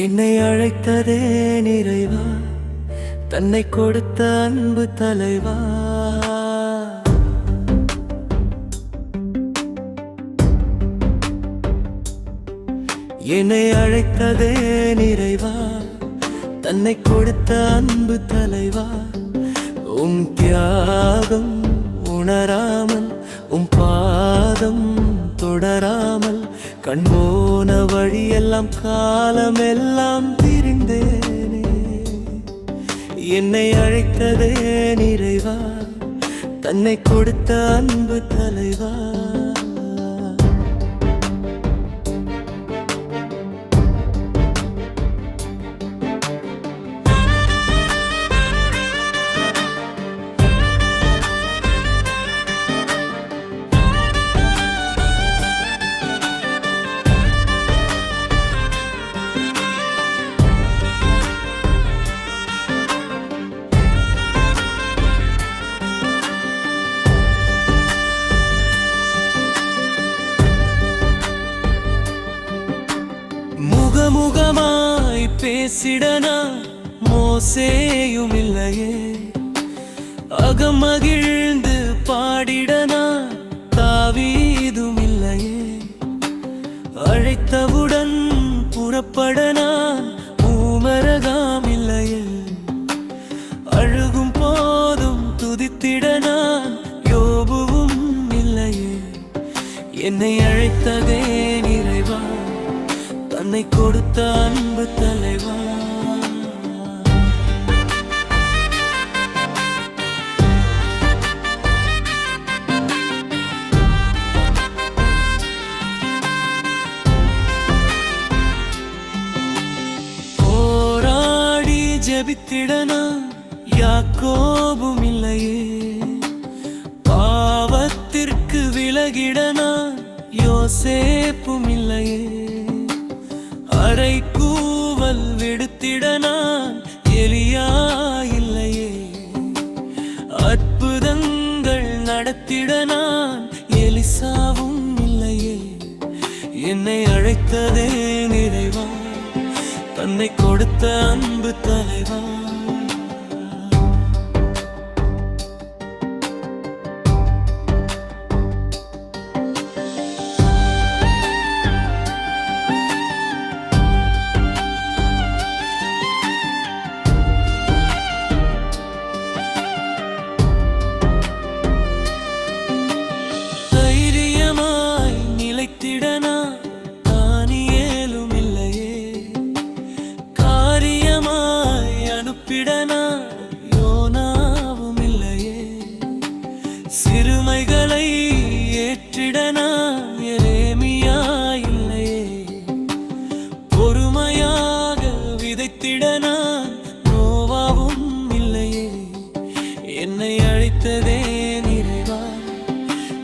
என்னை அழைத்ததே நிறைவா, தன்னை கொடுத்த அன்பு தலைவா. என்னை அழைத்ததே நிறைவா, தன்னை கொடுத்த அன்பு தலைவா. தியாகம் உணராமல், பாதம் தொடராமல், கண்போன வழியெல்லாம் காலமெல்லாம் திரிந்தேனே. என்னை அழைத்ததே நிறைவா, தன்னை கொடுத்த அன்பு தலைவா. முகமுகமாய் பேசிடனா மோசேயும் இல்லையே, அகமகிழ்ந்து பாடிடனா தாவீதும் இல்லையே. அழைத்தவுடன் புறப்படனா ஊமரகாம் இல்லையே, அழுகும் போதும் துதித்திடனா யோபுவும் இல்லையே. என்னை அழைத்ததே நிறைவா, தன்னை கொடுத்த அன்பு தலைவா. போராடி ஜெபித்திடனா யாக்கோபும் இல்லையே, பாவத்திற்கு விலகிடனா யோசேப்பும் இல்லையே. அறைகூவல் விடுத்திடனான் எலியா இல்லையே, அற்புதங்கள் நடத்திடனான் எலிசாவும் இல்லையே. என்னை அழைத்ததே நிறைவா, தன்னை கொடுத்த அன்பு தலைவா. நிலைத்திடனா தானியேலும் இல்லையே, காரியமாய் அனுப்பிடனா யோனாவும் இல்லையே. சிறுமைகளை ஏற்றிடனா எரேமியா இல்லையே, பொறுமையாக விதைத்திடனா நோவாவும் இல்லையே. என்னை அழைத்ததே நிறைவா,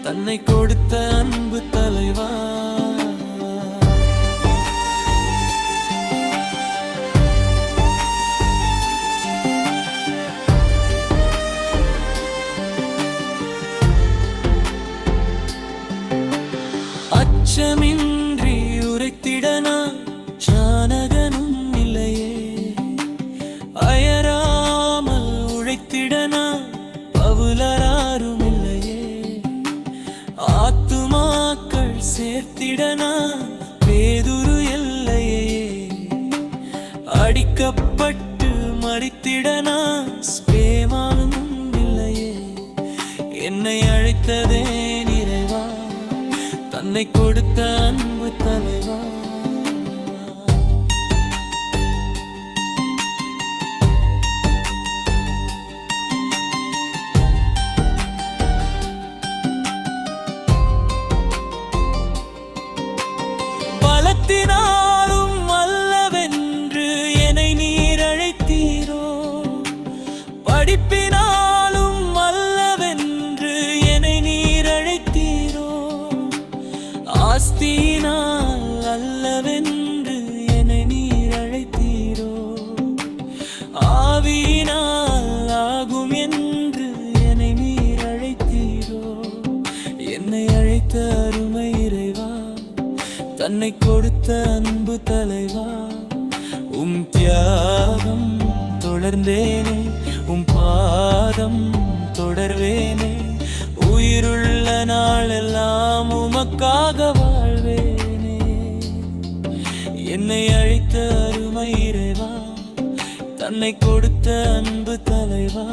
தன்னை கொடுத்த அன்பு தலைவா. அச்சமின்றி உரைத்திடனா ஜானகனும் இல்லையே, அயராமல் உழைத்திடனா பவுலராரும் இல்லையே. ஆத்துமாக்கள் சேர்த்திடனா பேதுரு இல்லையே, அடிக்கப்பட்டு மரித்திடனா ஸ்பேமானும் இல்லையே. என்னை அழைத்ததே நிறைவா, தன்னை கொடுத்த அன்பு தலைவா. பலத்தினாலும் அல்லவென்று என்னை நீர் அழைத்தீரோ, படிப்பினாலும் அல்லவென்று என்னை நீர் அழைத்தீரோ. ஆஸ்தியினால் அல்லவென்று என்னை நீர் அழைத்தீரோ, ஆவியினால் ஆகும் என்று என்னை நீர் அழைத்தீரோ. என்னை அழைத்த அருமை இறைவா, தன்னை கொடுத்த அன்பு தலைவா. தியாகம் தொடர்ந்தேனே, உம் பாதம் தொடர்வேனே. உயிருள்ள நாளெல்லாம் உமக்காக வாழ்வேனே. என்னை அழைத்த அருமை இறைவா, தன்னை கொடுத்த அன்பு தலைவா,